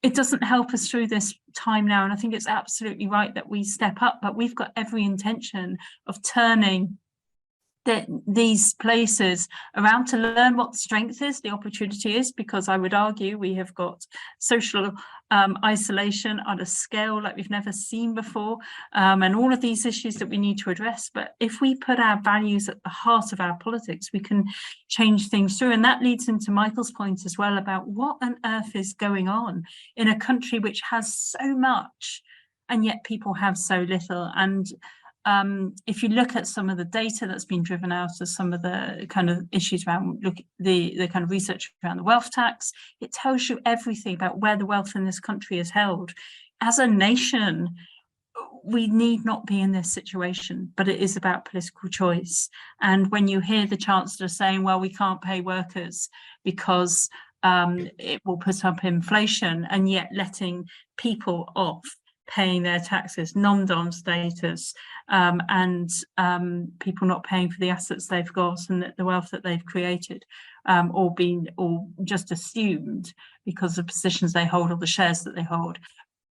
It doesn't help us through this time now, and I think it's absolutely right that we step up, but we've got every intention of turning these places around to learn what the strength is, the opportunity is, because I would argue we have got social isolation on a scale like we've never seen before, and all of these issues that we need to address. But if we put our values at the heart of our politics, we can change things through. And that leads into Michael's point as well about what on earth is going on in a country which has so much and yet people have so little. And if you look at some of the data that's been driven out of some of the kind of issues around the kind of research around the wealth tax, it tells you everything about where the wealth in this country is held. As a nation, we need not be in this situation, but it is about political choice. And when you hear the Chancellor saying, well, we can't pay workers because it will put up inflation, and yet letting people off paying their taxes, non-dom status, and people not paying for the assets they've got and the wealth that they've created, or just assumed because of positions they hold or the shares that they hold.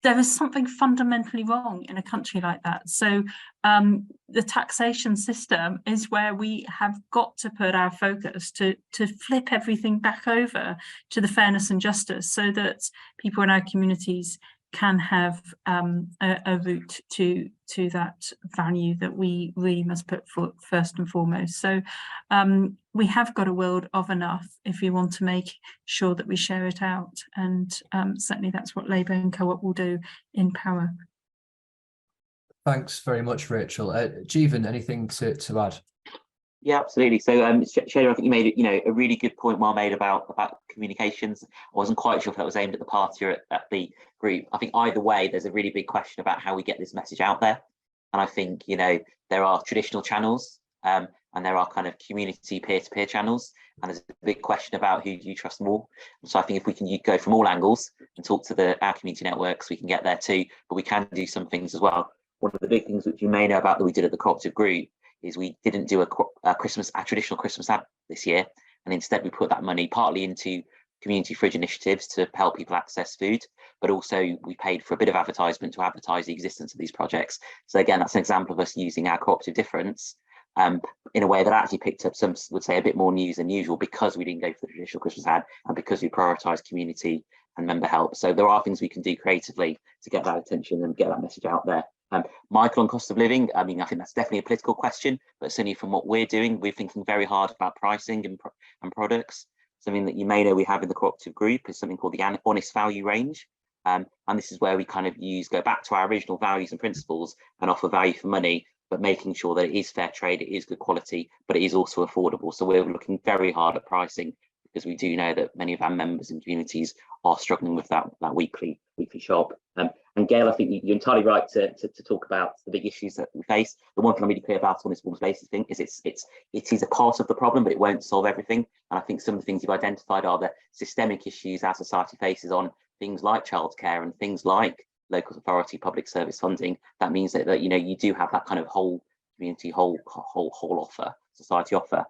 There is something fundamentally wrong in a country like that. So the taxation system is where we have got to put our focus to flip everything back over to the fairness and justice, so that people in our communities can have a route to that value that we really must put first and foremost. So we have got a world of enough if we want to make sure that we share it out, and certainly that's what Labour and Co-op will do in power. Thanks very much, Rachel. Jeevan, anything to add? Yeah, absolutely. So, Shayla, I think you made a really good point, well made about communications. I wasn't quite sure if that was aimed at the party or at the group. I think either way, there's a really big question about how we get this message out there. And I think there are traditional channels, and there are kind of community peer-to-peer channels, and there's a big question about who do you trust more. So I think if we can go from all angles and talk to our community networks, we can get there too. But we can do some things as well. One of the big things which you may know about that we did at the Co-operative group is we didn't do a traditional Christmas ad this year, and instead we put that money partly into community fridge initiatives to help people access food, but also we paid for a bit of advertisement to advertise the existence of these projects. So again, that's an example of us using our cooperative difference in a way that actually picked up some, would say, a bit more news than usual, because we didn't go for the traditional Christmas ad and because we prioritised community and member help. So there are things we can do creatively to get that attention and get that message out there. Michael, on cost of living, I mean, I think that's definitely a political question, but certainly from what we're doing, we're thinking very hard about pricing and products. Something that you may know we have in the cooperative group is something called the honest value range. And this is where we kind of go back to our original values and principles and offer value for money, but making sure that it is fair trade, it is good quality, but it is also affordable. So we're looking very hard at pricing, because we do know that many of our members and communities are struggling with that weekly shop. And Gail, I think you're entirely right to talk about the big issues that we face. The one thing I'm really clear about on this warm spaces thing is it is a part of the problem, but it won't solve everything. And I think some of the things you've identified are the systemic issues our society faces on things like childcare and things like local authority public service funding. That means that you know, you do have that kind of whole community, whole offer, society offer.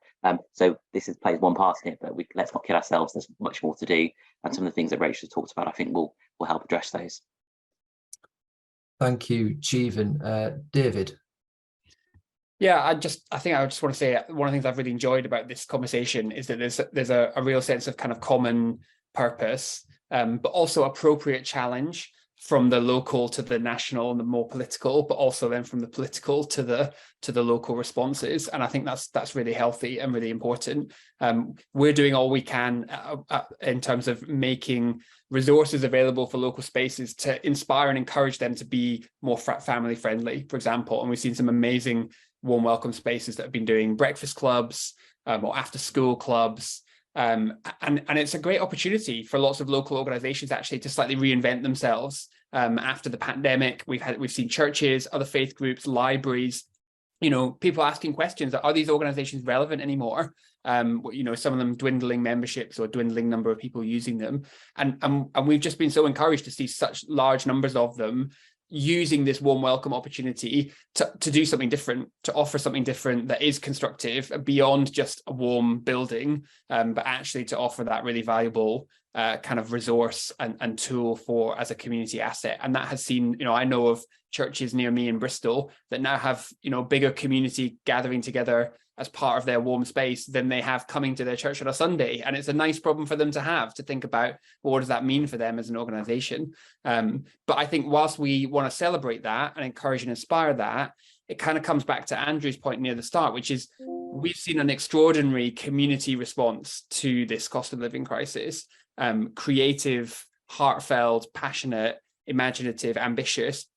So this plays one part in it, but let's not kill ourselves. There's much more to do, and some of the things that Rachel talked about, I think, will help address those. Thank you, Jeevan. David. Yeah, I think I just want to say one of the things I've really enjoyed about this conversation is that there's a real sense of kind of common purpose, but also appropriate challenge, from the local to the national and the more political, but also then from the political to the local responses. And I think that's really healthy and really important. We're doing all we can in terms of making resources available for local spaces to inspire and encourage them to be more family friendly, for example. And we've seen some amazing warm welcome spaces that have been doing breakfast clubs or after school clubs. And it's a great opportunity for lots of local organizations actually to slightly reinvent themselves after the pandemic. We've seen churches, other faith groups, libraries, you know, people asking questions: are these organizations relevant anymore? You know, some of them dwindling memberships or dwindling number of people using them, and we've just been so encouraged to see such large numbers of them using this warm welcome opportunity to do something different, to offer something different that is constructive beyond just a warm building, but actually to offer that really valuable kind of resource and tool for as a community asset. And that has seen, you know, I know of churches near me in Bristol that now have, you know, bigger community gathering together as part of their warm space than they have coming to their church on a Sunday. And it's a nice problem for them to have, to think about, well, what does that mean for them as an organization? But I think whilst we want to celebrate that and encourage and inspire that, it kind of comes back to Andrew's point near the start, which is we've seen an extraordinary community response to this cost of living crisis. Creative, heartfelt, passionate, imaginative, ambitious.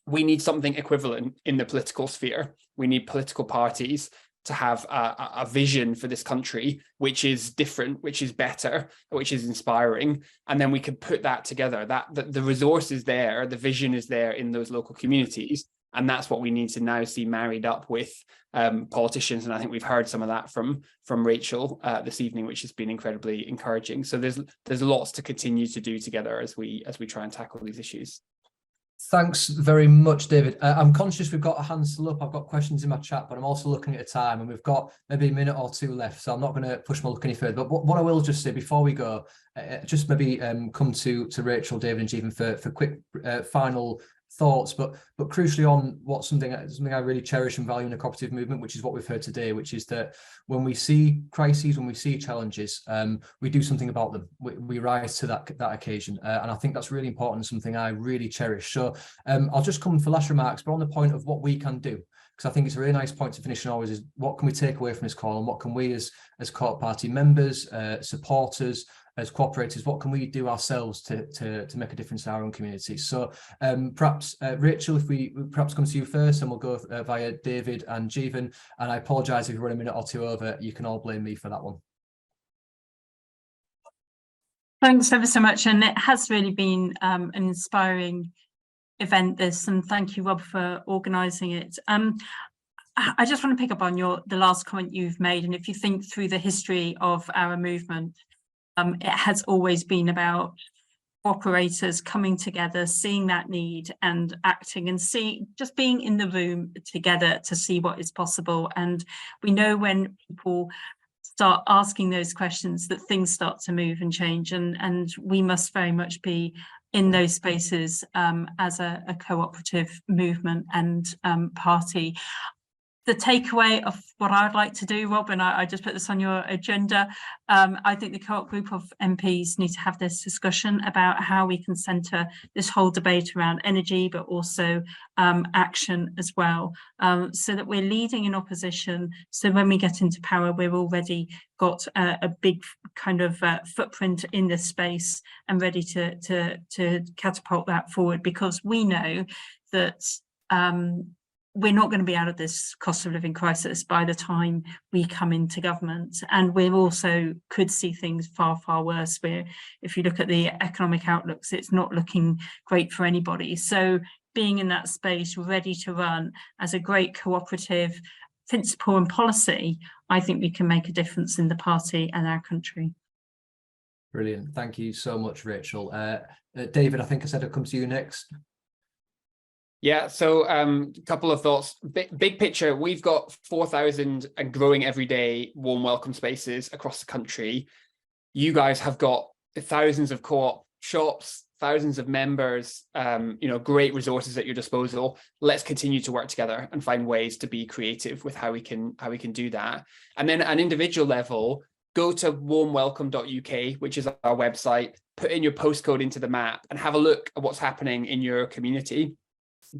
We need something equivalent in the political sphere. We need political parties to have a vision for this country, which is different, which is better, which is inspiring. And then we could put that together, that the resource is there, the vision is there in those local communities. And that's what we need to now see married up with politicians. And I think we've heard some of that from Rachel this evening, which has been incredibly encouraging. So there's lots to continue to do together as we try and tackle these issues. Thanks very much, David. I'm conscious we've got a hand still up. I've got questions in my chat, but I'm also looking at a time and we've got maybe a minute or two left. So I'm not going to push my luck any further. But what I will just say before we go, just maybe come to Rachel, David and Jeevan for quick final thoughts, but crucially on what's something I really cherish and value in the cooperative movement, which is what we've heard today, which is that when we see crises, when we see challenges, we do something about them. We rise to that occasion, and I think that's really important and something I really cherish. So I'll just come for last remarks, but on the point of what we can do, because I think it's a really nice point to finish on always, is what can we take away from this call, and what can we as Co-op Party members, supporters, as cooperators, what can we do ourselves to make a difference in our own communities? So perhaps Rachel, if we perhaps come to you first, and we'll go via David and Jeevan. And I apologise if we run a minute or two over. You can all blame me for that one. Thanks ever so much, and it has really been an inspiring event, this, and thank you, Rob, for organising it. I just want to pick up on the last comment you've made, and if you think through the history of our movement, it has always been about operators coming together, seeing that need and acting, and just being in the room together to see what is possible. And we know when people start asking those questions, that things start to move and change, and we must very much be in those spaces as a cooperative movement and party. The takeaway of what I'd like to do, Rob, and I just put this on your agenda, I think the Co-op group of MPs need to have this discussion about how we can centre this whole debate around energy, but also action as well, so that we're leading in opposition. So when we get into power, we've already got a big kind of footprint in this space and ready to catapult that forward, because we know that we're not going to be out of this cost of living crisis by the time we come into government. And we also could see things far, far worse, where if you look at the economic outlooks, it's not looking great for anybody. So being in that space, ready to run as a great cooperative principle and policy, I think we can make a difference in the party and our country. Brilliant. Thank you so much, Rachel. David, I think I said I'd come to you next. Yeah, so a couple of thoughts. Big picture, we've got 4,000 and growing every day warm welcome spaces across the country. You guys have got thousands of co-op shops, thousands of members, great resources at your disposal. Let's continue to work together and find ways to be creative with how we can do that. And then at an individual level, go to warmwelcome.uk, which is our website, put in your postcode into the map and have a look at what's happening in your community.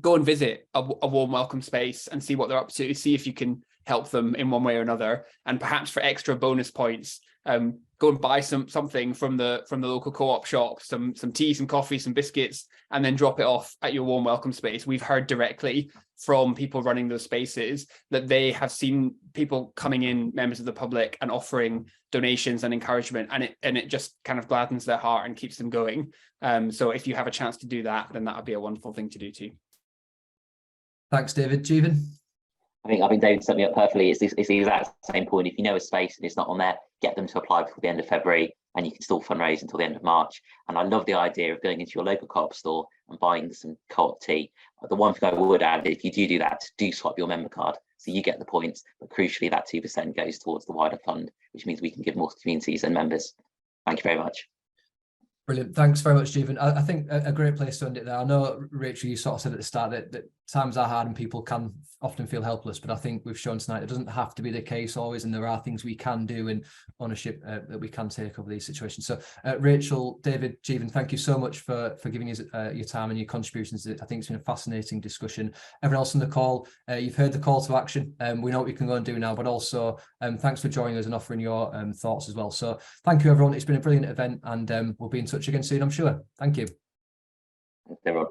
Go and visit a warm welcome space and see what they're up to, see if you can help them in one way or another. And perhaps for extra bonus points, go and buy something from the local co-op shop, some tea, some coffee, some biscuits, and then drop it off at your warm welcome space. We've heard directly from people running those spaces that they have seen people coming in, members of the public, and offering donations and encouragement, and it just kind of gladdens their heart and keeps them going. So if you have a chance to do that, then that would be a wonderful thing to do too. Thanks, David. Jeevan? I think David set me up perfectly. It's the exact same point. If you know a space and it's not on there, get them to apply before the end of February, and you can still fundraise until the end of March. And I love the idea of going into your local co-op store and buying some co-op tea. The one thing I would add, if you do that, do swipe your member card, so you get the points, but crucially that 2% goes towards the wider fund, which means we can give more to communities and members. Thank you very much. Brilliant. Thanks very much, Jeevan. I think a great place to end it there. I know, Rachel, you sort of said at the start that times are hard and people can often feel helpless, but I think we've shown tonight it doesn't have to be the case always, and there are things we can do and ownership that we can take over these situations. So Rachel, David, Jeevan, thank you so much for giving us your time and your contributions. I think it's been a fascinating discussion. Everyone else on the call, you've heard the call to action. We know what we can go and do now, but also thanks for joining us and offering your thoughts as well. So thank you, everyone. It's been a brilliant event, and we'll be in touch again soon, I'm sure. Thank you. Thanks, everyone.